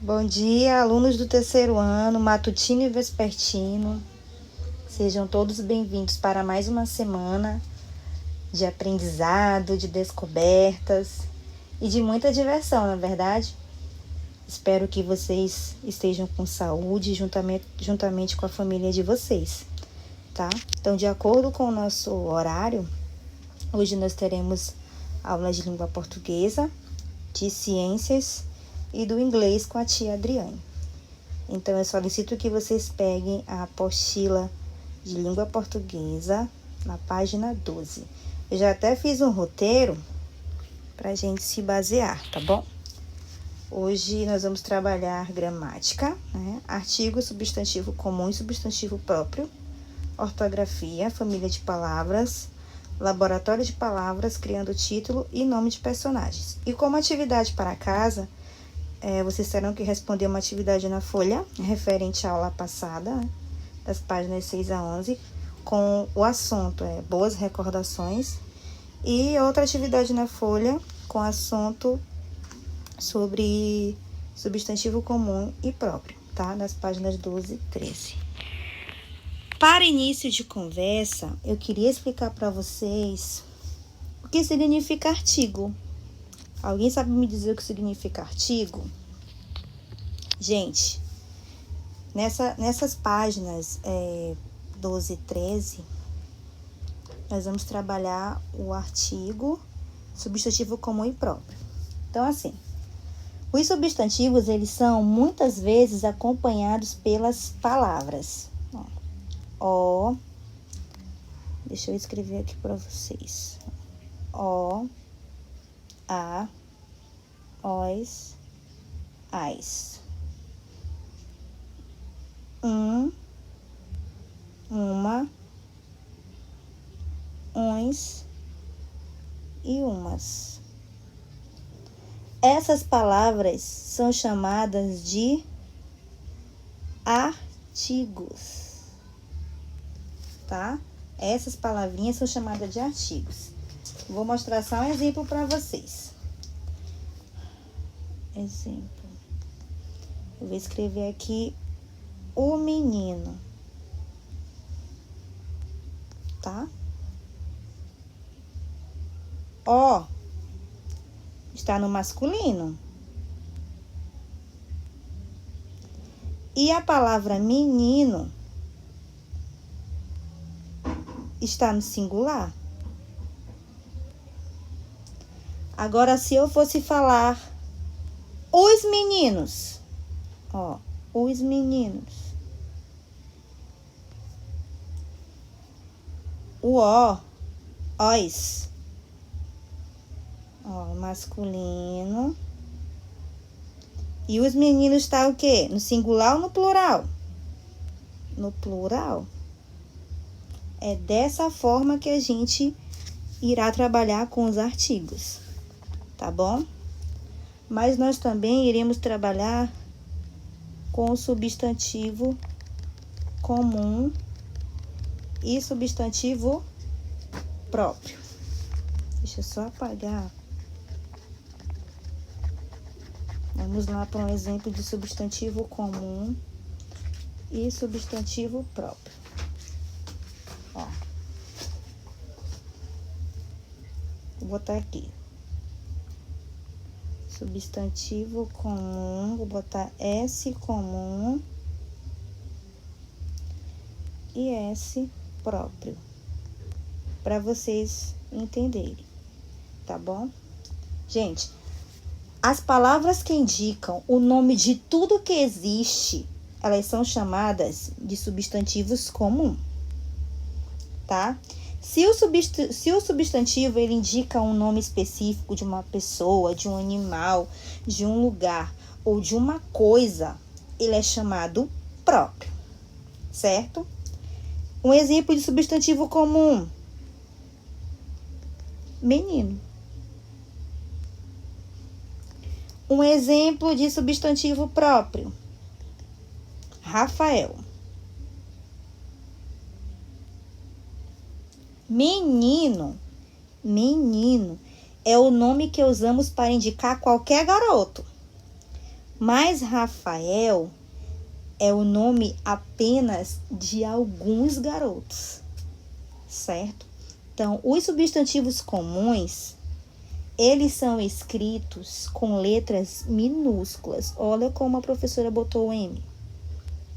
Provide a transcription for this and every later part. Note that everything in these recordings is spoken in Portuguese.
Bom dia, alunos do terceiro ano, matutino e vespertino. Sejam todos bem-vindos para mais uma semana de aprendizado, de descobertas e de muita diversão, na verdade. Espero que vocês estejam com saúde juntamente com a família de vocês, tá? Então, de acordo com o nosso horário, hoje nós teremos aulas de língua portuguesa, de ciências e do inglês com a tia Adriane. Então, eu solicito que vocês peguem a apostila de língua portuguesa na página 12. Eu já até fiz um roteiro para a gente se basear, tá bom? Hoje nós vamos trabalhar gramática, né? Artigo, substantivo comum e substantivo próprio, ortografia, família de palavras, laboratório de palavras, criando título e nome de personagens. E como atividade para casa, vocês terão que responder uma atividade na folha, referente à aula passada, né, das páginas 6 a 11, com o assunto boas recordações, e outra atividade na folha com assunto sobre substantivo comum e próprio, tá? Das páginas 12 e 13. Para início de conversa, eu queria explicar para vocês o que significa artigo. Alguém sabe me dizer o que significa artigo? Gente, nessas páginas 12 e 13, nós vamos trabalhar o artigo, substantivo comum e próprio. Então, assim, os substantivos, eles são muitas vezes acompanhados pelas palavras. Ó, deixa eu escrever aqui para vocês. Ó, a, os, as. Uma, uns e umas. Essas palavras são chamadas de artigos, tá? Essas palavrinhas são chamadas de artigos. Vou mostrar só um exemplo para vocês. Exemplo. Eu vou escrever aqui o menino, tá? Ó, está no masculino. E a palavra menino está no singular. Agora, se eu fosse falar os meninos, ó, os meninos. O os. Ó, masculino. E os meninos tá o quê? No singular ou no plural? No plural. É dessa forma que a gente irá trabalhar com os artigos, tá bom? Mas nós também iremos trabalhar com o substantivo comum e substantivo próprio. Deixa eu só apagar. Vamos lá para um exemplo de substantivo comum e substantivo próprio. Ó. Vou botar aqui. Substantivo comum, vou botar S comum e S próprio, para vocês entenderem, tá bom? Gente, as palavras que indicam o nome de tudo que existe, elas são chamadas de substantivos comuns, tá? Se o substantivo ele indica um nome específico de uma pessoa, de um animal, de um lugar ou de uma coisa, ele é chamado próprio, certo? Um exemplo de substantivo comum: menino. Um exemplo de substantivo próprio: Rafael. Menino é o nome que usamos para indicar qualquer garoto. Mas Rafael é o nome apenas de alguns garotos, certo? Então, os substantivos comuns, eles são escritos com letras minúsculas. Olha como a professora botou o M,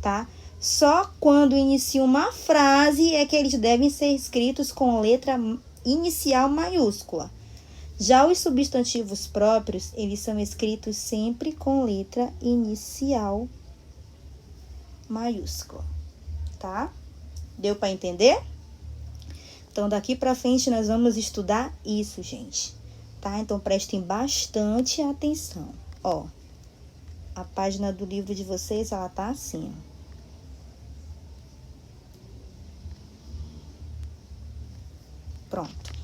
tá? Só quando inicia uma frase é que eles devem ser escritos com letra inicial maiúscula. Já os substantivos próprios, eles são escritos sempre com letra inicial maiúscula, tá? Deu para entender? Então, daqui para frente, nós vamos estudar isso, gente, tá? Então, prestem bastante atenção. Ó, a página do livro de vocês, ela tá assim, ó. Pronto.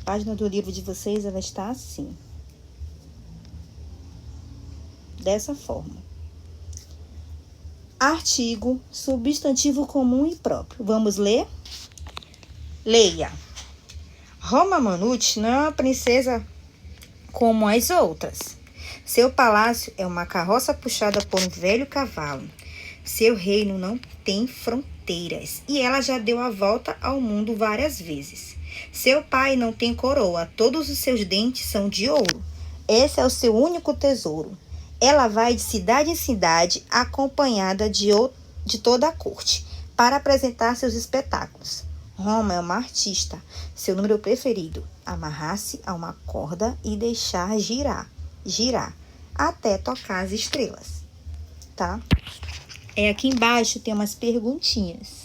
A página do livro de vocês, ela está assim. Dessa forma. Artigo, substantivo comum e próprio. Vamos ler? Leia. Roma Manute não é uma princesa como as outras. Seu palácio é uma carroça puxada por um velho cavalo. Seu reino não tem fronteiras e ela já deu a volta ao mundo várias vezes. Seu pai não tem coroa, todos os seus dentes são de ouro. Esse é o seu único tesouro. Ela vai de cidade em cidade, acompanhada de toda a corte, para apresentar seus espetáculos. Roma é uma artista. Seu número preferido, amarrar-se a uma corda e deixar girar, até tocar as estrelas, tá? Aqui embaixo tem umas perguntinhas.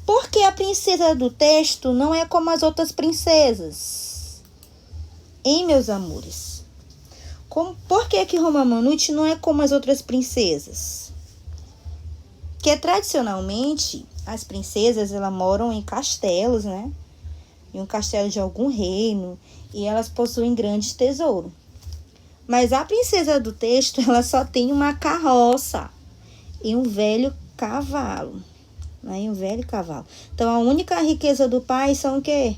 Por que a princesa do texto não é como as outras princesas? Hein, meus amores? Por que Roma Manute não é como as outras princesas? Porque tradicionalmente as princesas elas moram em castelos, né? Em um castelo de algum reino, e elas possuem grandes tesouros. Mas a princesa do texto, ela só tem uma carroça e um velho cavalo, né? E um velho cavalo. Então a única riqueza do pai são o quê?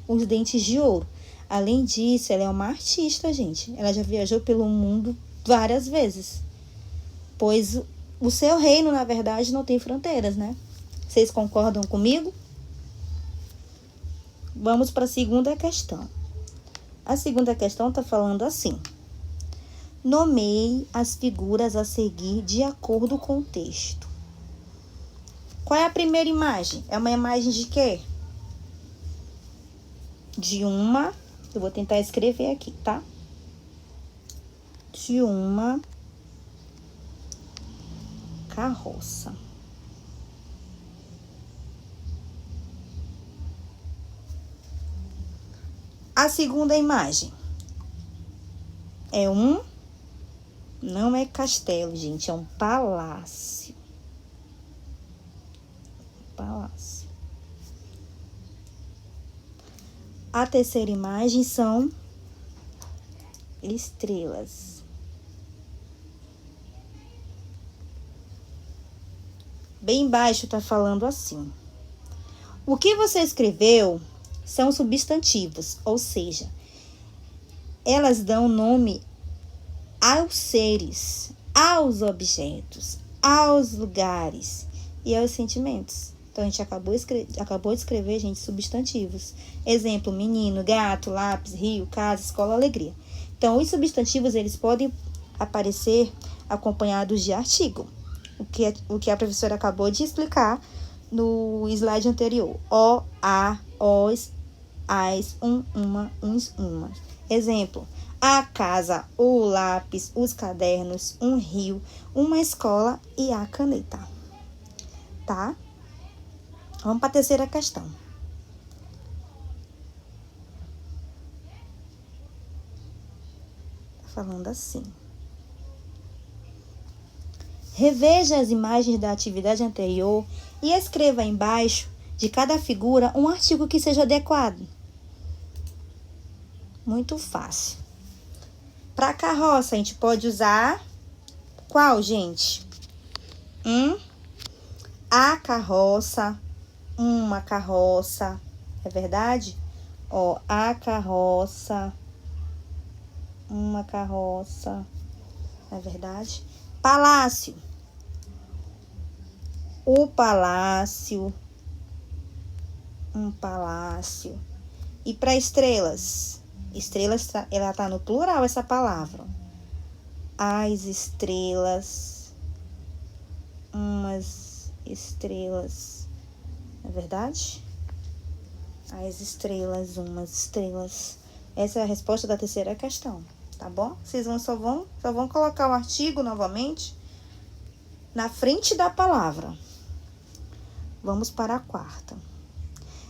Os dentes de ouro. Além disso, ela é uma artista, gente. Ela já viajou pelo mundo várias vezes. Pois o seu reino, na verdade, não tem fronteiras, né? Vocês concordam comigo? Vamos para a segunda questão. A segunda questão está falando assim. Nomeie as figuras a seguir de acordo com o texto. Qual é a primeira imagem? É uma imagem de quê? Eu vou tentar escrever aqui, tá? De uma carroça. A segunda imagem não é castelo, gente, é um palácio. Palácio. A terceira imagem são estrelas. Bem embaixo tá falando assim. O que você escreveu são substantivos, ou seja, elas dão nome aos seres, aos objetos, aos lugares e aos sentimentos. Então, a gente acabou de escrever, gente, substantivos. Exemplo, menino, gato, lápis, rio, casa, escola, alegria. Então, os substantivos, eles podem aparecer acompanhados de artigo. O que a professora acabou de explicar no slide anterior. O, a, os, as, uma, uns, umas. Exemplo, a casa, o lápis, os cadernos, um rio, uma escola e a caneta. Tá? Vamos para a terceira questão. Falando assim. Reveja as imagens da atividade anterior e escreva embaixo de cada figura um artigo que seja adequado. Muito fácil. Para carroça, a gente pode usar qual, gente? A carroça, uma carroça, é verdade? Ó, a carroça, uma carroça, não é verdade? Palácio, o palácio, um palácio. E para estrelas? Estrelas, ela tá no plural essa palavra. As estrelas, umas estrelas, não é verdade? As estrelas, umas estrelas. Essa é a resposta da terceira questão, tá bom? Vocês só vão colocar o artigo novamente na frente da palavra. Vamos para a quarta.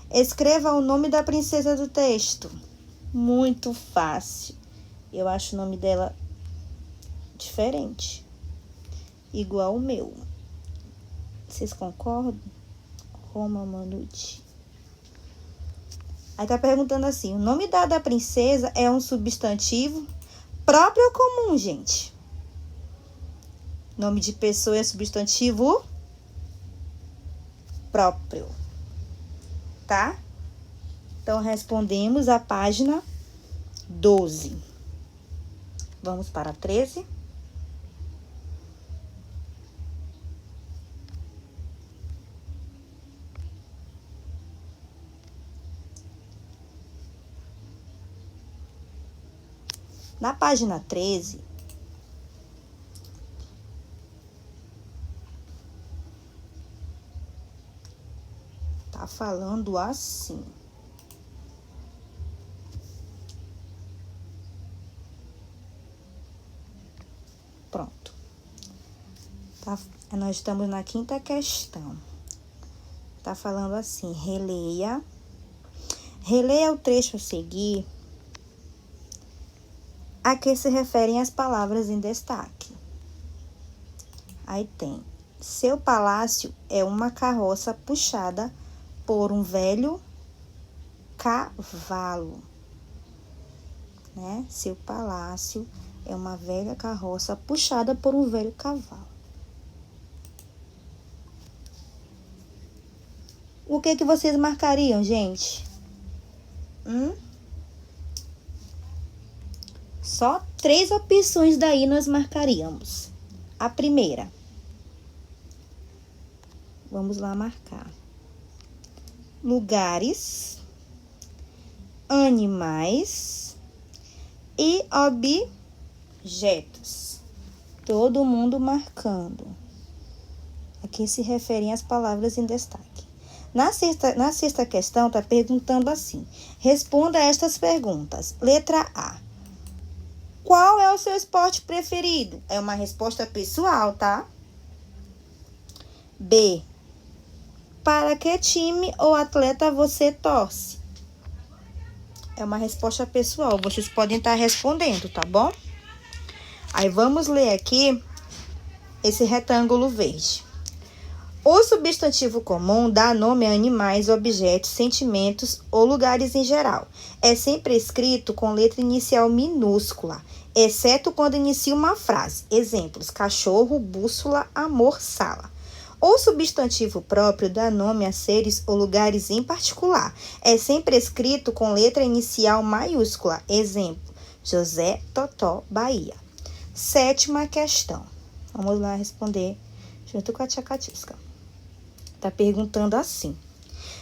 Escreva o nome da princesa do texto. Muito fácil. Eu acho o nome dela diferente. Igual o meu. Vocês concordam? Roma Manute. Aí tá perguntando assim, o nome da princesa é um substantivo próprio ou comum, gente? Nome de pessoa é substantivo próprio, tá? Então, respondemos a página 12. Vamos para a 13. Na página 13, tá falando assim. Pronto. Tá, nós estamos na quinta questão. Tá falando assim, releia. Releia o trecho a seguir a que se referem as palavras em destaque. Aí tem, seu palácio é uma carroça puxada por um velho cavalo, né? Seu palácio é uma velha carroça puxada por um velho cavalo. O que vocês marcariam, gente? Só 3 opções daí nós marcaríamos. A primeira. Vamos lá marcar. Lugares, animais e objetos. Todo mundo marcando. Aqui se referem às palavras em destaque. Na sexta questão, está perguntando assim. Responda a estas perguntas. Letra A. Qual é o seu esporte preferido? É uma resposta pessoal, tá? B. Para que time ou atleta você torce? É uma resposta pessoal. Vocês podem estar respondendo, tá bom? Aí vamos ler aqui esse retângulo verde. O substantivo comum dá nome a animais, objetos, sentimentos ou lugares em geral. É sempre escrito com letra inicial minúscula, exceto quando inicia uma frase. Exemplos: cachorro, bússola, amor, sala. O substantivo próprio dá nome a seres ou lugares em particular. É sempre escrito com letra inicial maiúscula. Exemplo: José, Totó, Bahia. Sétima questão. Vamos lá responder junto com a tia Catisca. Tá perguntando assim.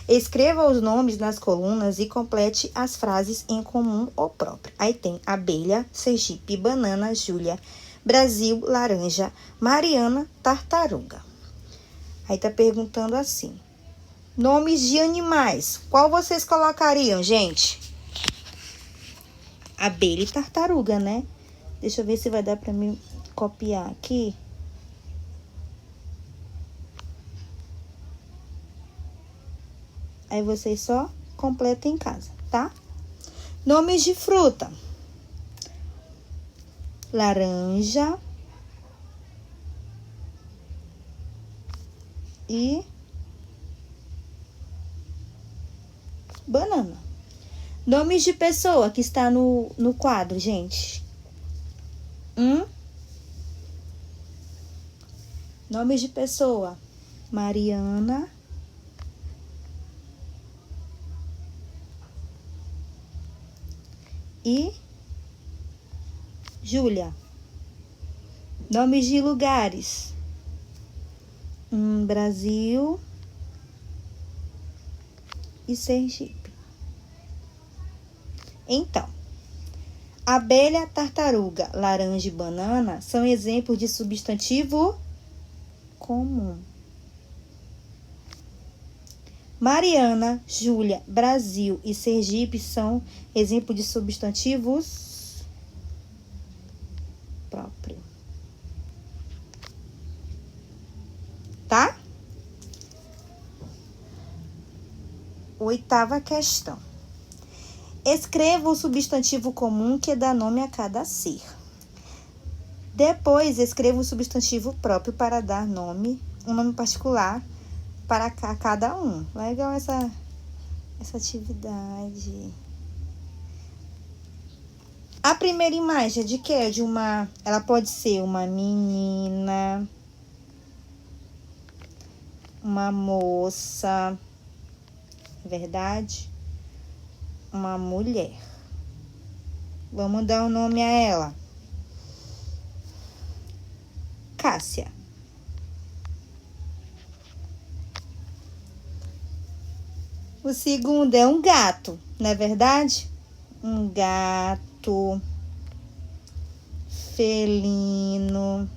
Escreva os nomes nas colunas e complete as frases em comum ou próprio. Aí tem abelha, Sergipe, banana, Júlia, Brasil, laranja, Mariana, tartaruga. Aí tá perguntando assim. Nomes de animais. Qual vocês colocariam, gente? Abelha e tartaruga, né? Deixa eu ver se vai dar pra mim copiar aqui. Aí vocês só completam em casa, tá? Nomes de fruta. Laranja e banana. Nomes de pessoa que está no quadro, gente. Nomes de pessoa. Mariana e Júlia. Nomes de lugares. Brasil e Sergipe. Então, abelha, tartaruga, laranja e banana são exemplos de substantivo comum. Mariana, Júlia, Brasil e Sergipe são exemplos de substantivos próprios. Tá? 8ª questão. Escreva o substantivo comum que dá nome a cada ser. Depois, escreva o substantivo próprio para dar nome, um nome particular para cada um. Legal essa atividade. A primeira imagem é de quê? Ela pode ser uma menina, uma moça, verdade? Uma mulher. Vamos dar um nome a ela. Cássia. O segundo é um gato, não é verdade? Um gato felino.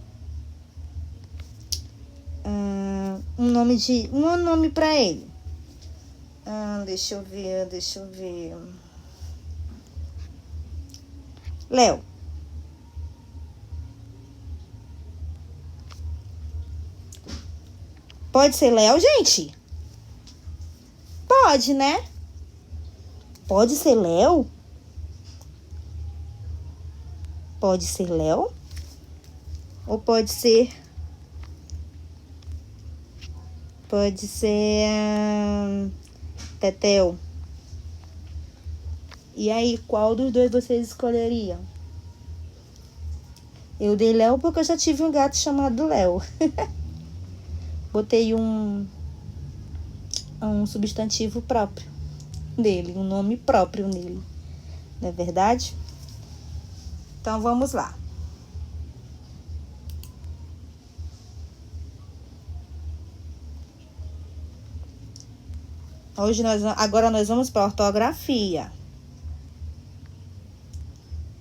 Um nome para ele. Deixa eu ver. Léo. Pode ser Léo, gente? Pode, né? Pode ser Léo? Pode ser Léo? Ou pode ser... Pode ser... Tetel. E aí, qual dos dois vocês escolheriam? Eu dei Léo porque eu já tive um gato chamado Léo. Botei um substantivo próprio dele, um nome próprio nele. Não é verdade? Então, vamos lá. Agora nós vamos para a ortografia.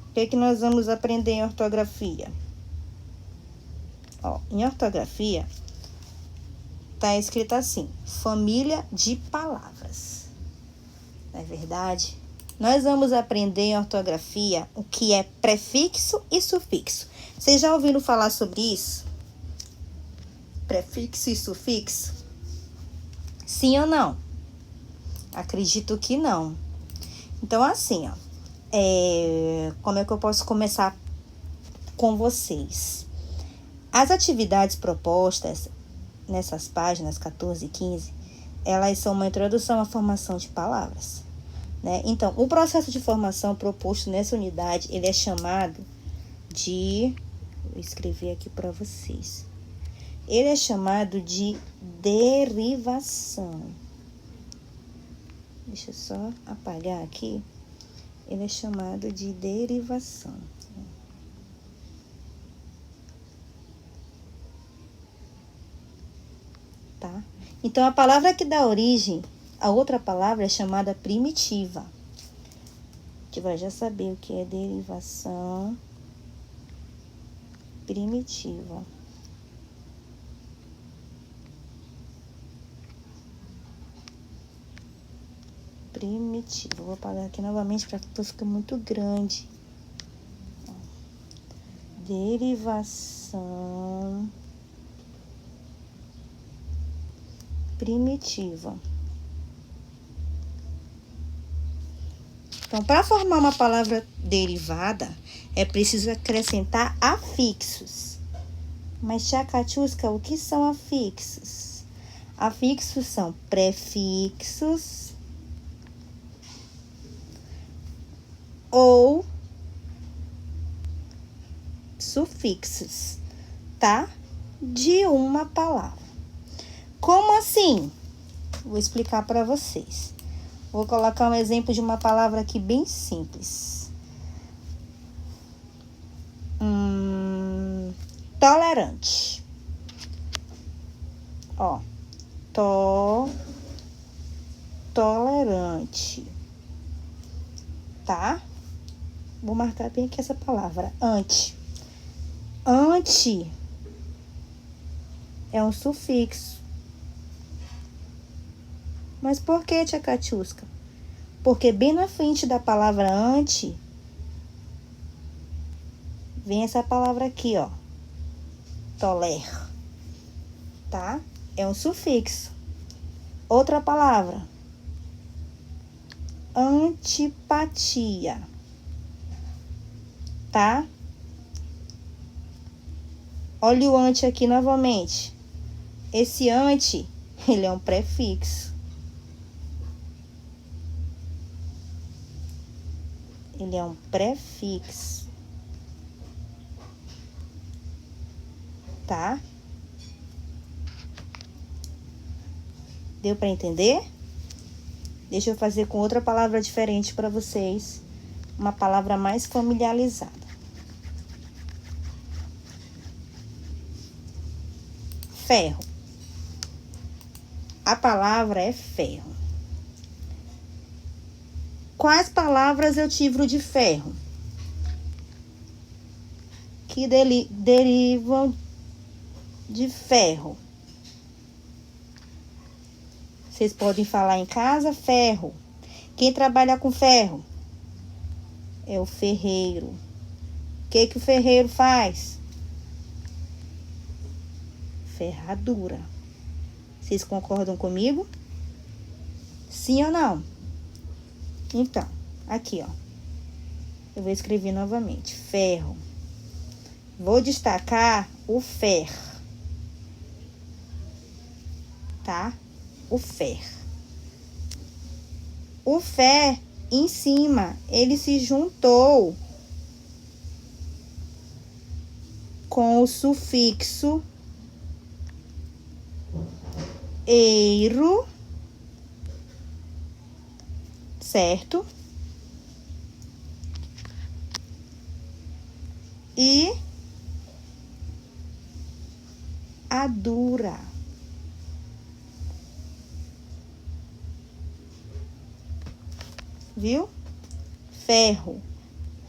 O que nós vamos aprender em ortografia? Em ortografia, tá escrito assim: família de palavras. Não é verdade? Nós vamos aprender em ortografia o que é prefixo e sufixo. Vocês já ouviram falar sobre isso? Prefixo e sufixo? Sim ou não? Acredito que não. Então, assim, como é que eu posso começar com vocês? As atividades propostas nessas páginas 14 e 15, elas são uma introdução à formação de palavras, né? Então, o processo de formação proposto nessa unidade, ele é chamado de... Vou escrever aqui para vocês. Ele é chamado de derivação. Deixa eu só apagar aqui. Ele é chamado de derivação. Tá? Então, a palavra que dá origem a outra palavra é chamada primitiva. A gente vai já saber o que é derivação primitiva. Primitivo. Vou apagar aqui novamente para que fique muito grande. Derivação primitiva. Então, para formar uma palavra derivada, é preciso acrescentar afixos. Mas, tia Catiusca, o que são afixos? Afixos são prefixos ou sufixos, tá? De uma palavra. Como assim? Vou explicar para vocês. Vou colocar um exemplo de uma palavra aqui bem simples. Tolerante. Ó, tolerante. Tá? Vou marcar bem aqui essa palavra, ante. Ante é um sufixo. Mas por que, tia Catiusca? Porque bem na frente da palavra ante, vem essa palavra aqui, ó. Toler. Tá? É um sufixo. Outra palavra. Antipatia. Tá? Olha o ante aqui novamente. Esse ante, ele é um prefixo. Ele é um prefixo. Tá? Deu para entender? Deixa eu fazer com outra palavra diferente para vocês. Uma palavra mais familiarizada. Ferro. A palavra é ferro. Quais palavras eu tiro de ferro? Que derivam de ferro. Vocês podem falar em casa, ferro. Quem trabalha com ferro? É o ferreiro. O que o ferreiro faz? Ferradura. Vocês concordam comigo? Sim ou não? Então, aqui, ó. Eu vou escrever novamente. Ferro. Vou destacar o fer. Tá? O fer. O fer, em cima, ele se juntou com o sufixo eiro, certo? E adura. Viu? Ferro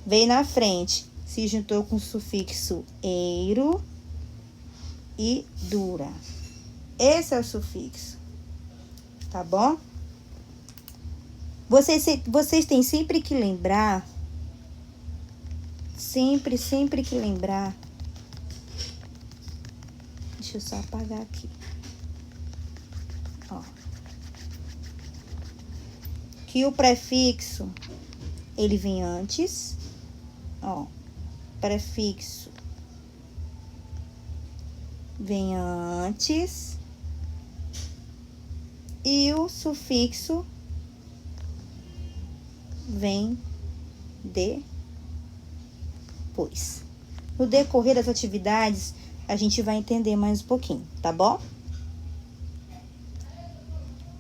veio na frente, se juntou com o sufixo eiro e dura. Esse é o sufixo. Tá bom? Vocês têm sempre que lembrar. Sempre que lembrar. Deixa eu só apagar aqui. Ó. Que o prefixo, ele vem antes. Ó. Prefixo vem antes. E o sufixo vem depois. No decorrer das atividades, a gente vai entender mais um pouquinho, tá bom?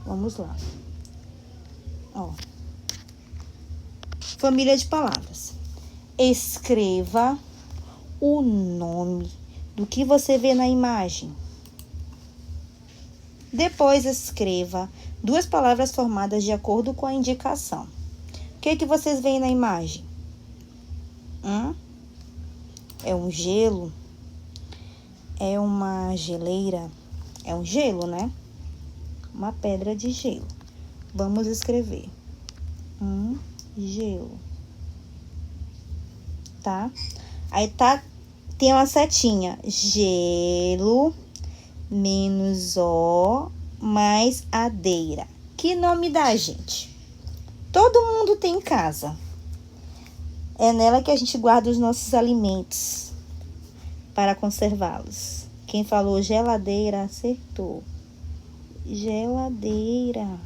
Vamos lá. Ó. Família de palavras. Escreva o nome do que você vê na imagem. Depois escreva duas palavras formadas de acordo com a indicação. O que vocês veem na imagem? É um gelo? É uma geleira? É um gelo, né? Uma pedra de gelo. Vamos escrever. Gelo. Tá? Aí tem uma setinha. Gelo menos O mais adeira. Que nome dá, gente? Todo mundo tem em casa. É nela que a gente guarda os nossos alimentos para conservá-los. Quem falou geladeira acertou. Geladeira.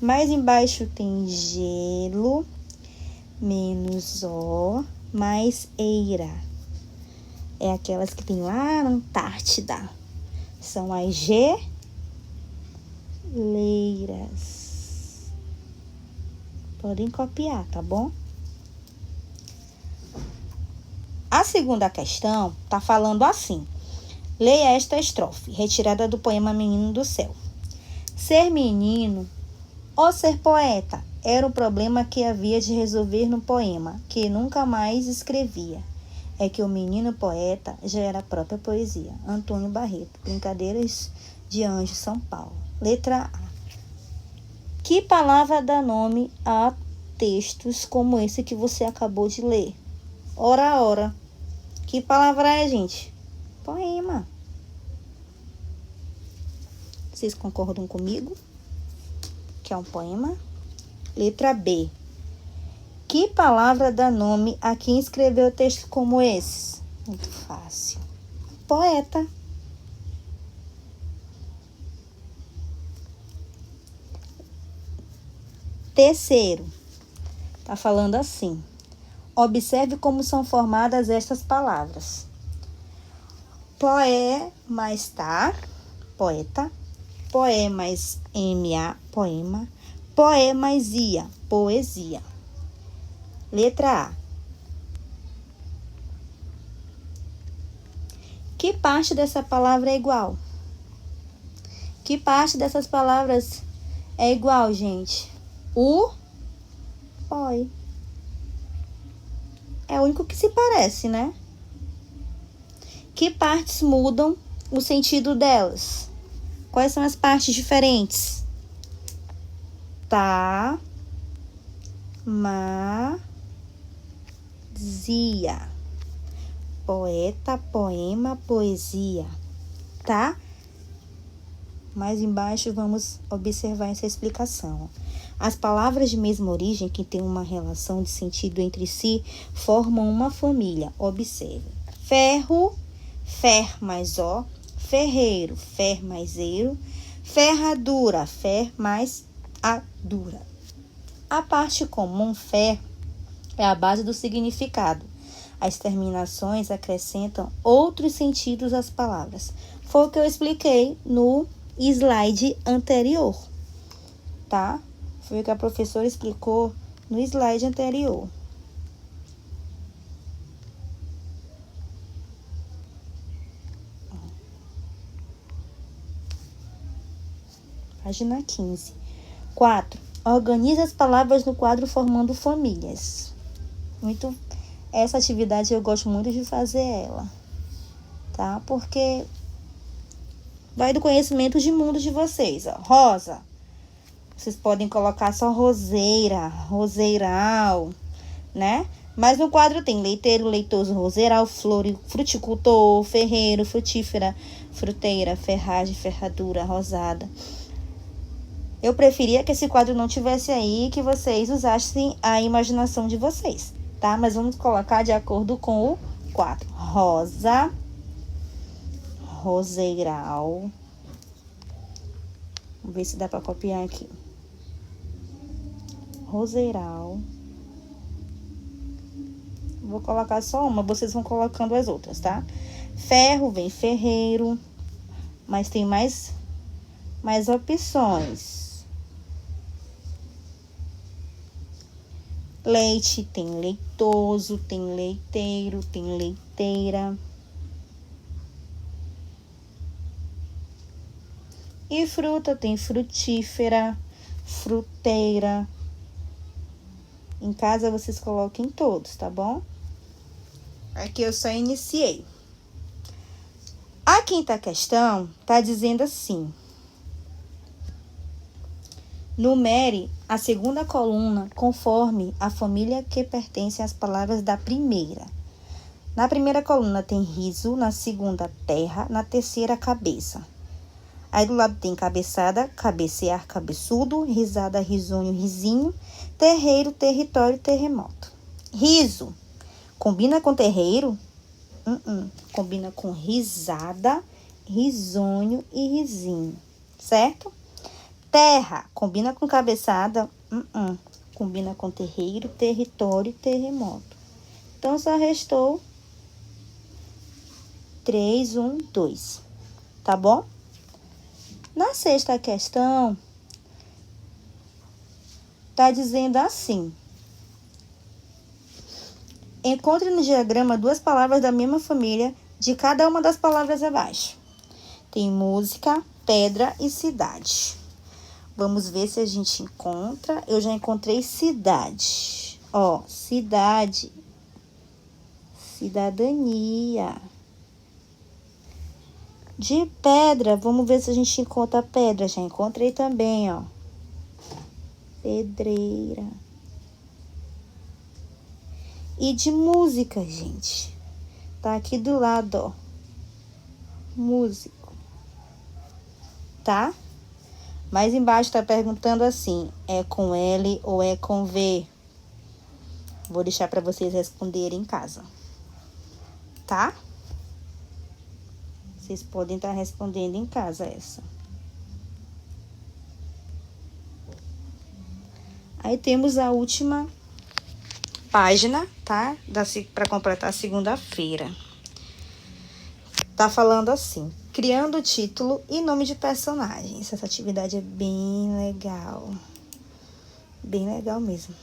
Mais embaixo tem gelo menos O mais eira. É aquelas que tem lá na Antártida. São as geleiras. Podem copiar, tá bom? A segunda questão tá falando assim. Leia esta estrofe, retirada do poema Menino do Céu. Ser menino ou ser poeta era o problema que havia de resolver no poema, que nunca mais escrevia. É que o menino poeta já era a própria poesia. Antônio Barreto, Brincadeiras de Anjo, São Paulo. Letra A. Que palavra dá nome a textos como esse que você acabou de ler? Ora, ora. Que palavra é, gente? Poema. Vocês concordam comigo? Que é um poema? Letra B. Que palavra dá nome a quem escreveu textos como esses? Muito fácil. Poeta. Terceiro. Tá falando assim. Observe como são formadas estas palavras. Poé mais tá, poeta. Poé mais ma, poema. Poé mais ia, poesia. Letra A. Que parte dessa palavra é igual? Que parte dessas palavras é igual, gente? O, oi. É o único que se parece, né? Que partes mudam o sentido delas? Quais são as partes diferentes? Tá, ma, zia. Poeta, poema, poesia. Tá? Mais embaixo vamos observar essa explicação. As palavras de mesma origem que têm uma relação de sentido entre si formam uma família. Observe. Ferro, fer mais o. Ferreiro, fer mais eiro. Ferradura, fer mais a dura. A parte comum, fer, é a base do significado. As terminações acrescentam outros sentidos às palavras. Foi o que eu expliquei no slide anterior, tá? Foi o que a professora explicou no slide anterior. Página 15. 4. Organize as palavras no quadro formando famílias. Essa atividade eu gosto muito de fazer ela, tá? Porque vai do conhecimento de mundo de vocês, ó. Rosa. Vocês podem colocar só roseira, roseiral, né? Mas no quadro tem leiteiro, leitoso, roseiral, fruticultor, ferreiro, frutífera, fruteira, ferragem, ferradura, rosada. Eu preferia que esse quadro não tivesse aí, que vocês usassem a imaginação de vocês, tá? Mas vamos colocar de acordo com o quadro. Rosa, roseiral. Vamos ver se dá para copiar aqui. Roseiral. Vou colocar só uma, vocês vão colocando as outras, tá? Ferro, vem ferreiro. Mas tem mais opções. Leite, tem leitoso, tem leiteiro, tem leiteira. E fruta, tem frutífera, fruteira. Em casa vocês coloquem todos, tá bom? Aqui eu só iniciei. A quinta questão tá dizendo assim. Numere a segunda coluna conforme a família que pertence às palavras da primeira. Na primeira coluna tem riso, na segunda terra, na terceira cabeça. Aí do lado tem cabeçada, cabecear, cabeçudo, risada, risonho, risinho, terreiro, território, terremoto. Riso, combina com terreiro? Combina com risada, risonho e risinho, certo? Terra, combina com cabeçada? Combina com terreiro, território, terremoto. Então, só restou 3, 1, 2. Tá bom? Na sexta questão, tá dizendo assim. Encontre no diagrama duas palavras da mesma família de cada uma das palavras abaixo. Tem música, pedra e cidade. Vamos ver se a gente encontra. Eu já encontrei cidade. Ó, cidade. Cidadania. De pedra, vamos ver se a gente encontra pedra. Já encontrei também, ó. Pedreira. E de música, gente. Tá aqui do lado, ó. Músico. Tá? Mais embaixo tá perguntando assim, é com L ou é com V? Vou deixar para vocês responderem em casa. Tá? Vocês podem estar respondendo em casa essa. Aí temos a última página, tá? Para completar a segunda-feira. Tá falando assim, criando título e nome de personagens. Essa atividade é bem legal. Bem legal mesmo.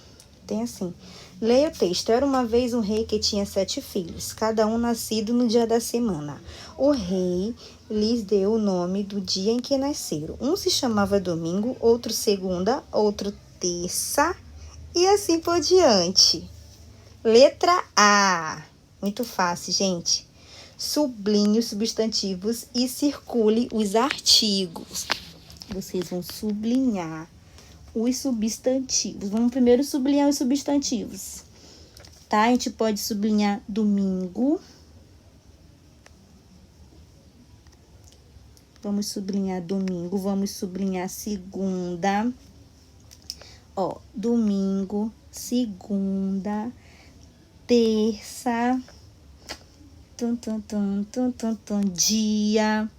Tem assim, leia o texto. Era uma vez um rei que tinha 7 filhos, cada um nascido no dia da semana. O rei lhes deu o nome do dia em que nasceram. Um se chamava domingo, outro segunda, outro terça e assim por diante. Letra A. Muito fácil, gente. Sublinhe os substantivos e circule os artigos. Vocês vão sublinhar os substantivos. Vamos primeiro sublinhar os substantivos. Tá? A gente pode sublinhar domingo. Vamos sublinhar domingo. Vamos sublinhar segunda. Ó, domingo, segunda, terça, dia,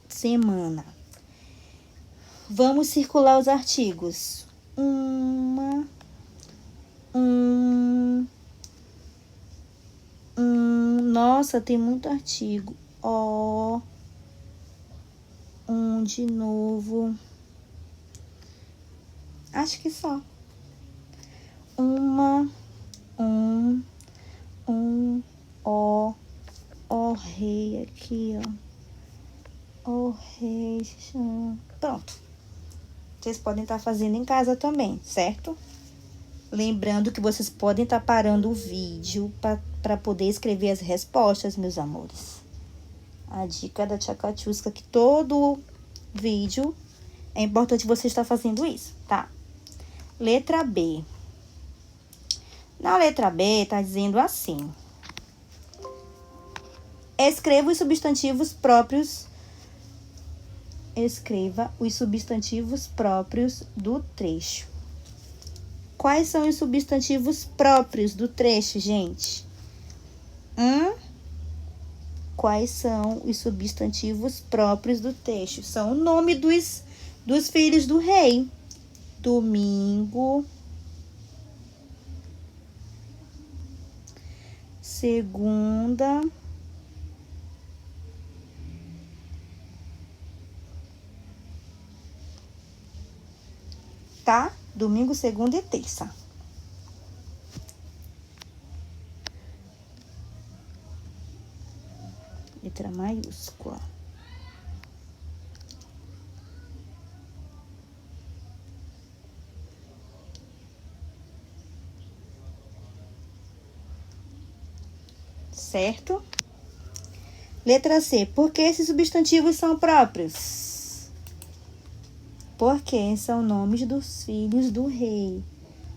semana. Vamos circular os artigos. Nossa, tem muito artigo. Ó, de novo. Acho que só. Ó rei aqui, ó. Ó rei. Pronto. Vocês podem estar fazendo em casa também, certo? Lembrando que vocês podem estar parando o vídeo para poder escrever as respostas, meus amores. A dica da Tia Catiusca que todo vídeo é importante você estar fazendo isso, tá? Letra B. Na letra B, tá dizendo assim. Escreva os substantivos próprios. Escreva os substantivos próprios do trecho. Quais são os substantivos próprios do trecho, gente? Quais são os substantivos próprios do trecho? São o nome dos filhos do rei. Domingo, segunda, tá? Domingo, segunda e terça. Letra maiúscula. Certo? Letra C. Por que esses substantivos são próprios? Porque são nomes dos filhos do rei.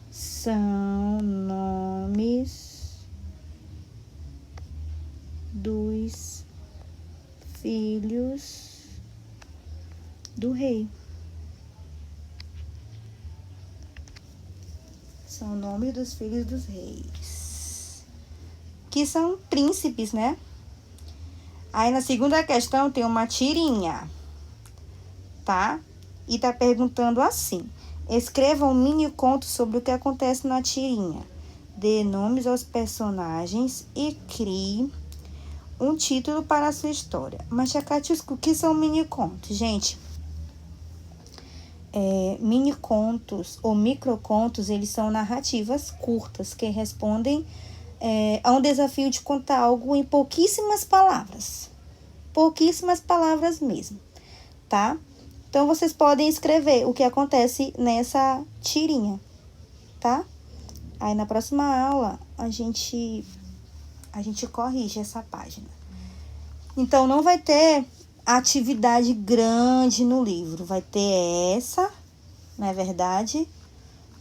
São nomes dos filhos do rei. São nomes dos filhos dos reis. Que são príncipes, né? Aí na segunda questão tem uma tirinha, tá? E tá perguntando assim. Escreva um mini conto sobre o que acontece na tirinha. Dê nomes aos personagens e crie um título para a sua história. Mas, Tia Catiusca, o que são mini contos? Gente, mini contos ou microcontos, eles são narrativas curtas que respondem a um desafio de contar algo em pouquíssimas palavras. Pouquíssimas palavras mesmo, tá? Então, vocês podem escrever o que acontece nessa tirinha, tá? Aí, na próxima aula, a gente corrige essa página. Então, não vai ter atividade grande no livro. Vai ter essa, não é verdade?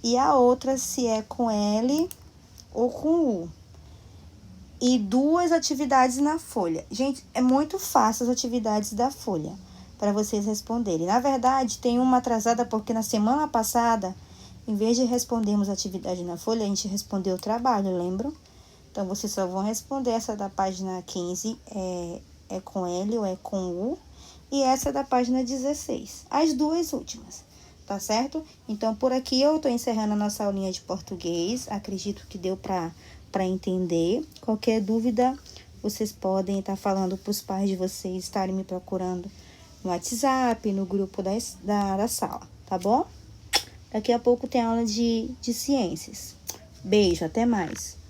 E a outra, se é com L ou com U. E 2 atividades na folha. Gente, é muito fácil as atividades da folha para vocês responderem. Na verdade, tem uma atrasada porque na semana passada, em vez de respondermos atividade na folha, a gente respondeu o trabalho, lembram? Então, vocês só vão responder essa da página 15, é com L ou é com U, e essa da página 16, as 2 últimas, tá certo? Então, por aqui eu tô encerrando a nossa aulinha de português, acredito que deu para entender. Qualquer dúvida, vocês podem estar falando para os pais de vocês estarem me procurando no WhatsApp, no grupo da sala, tá bom? Daqui a pouco tem aula de ciências. Beijo, até mais!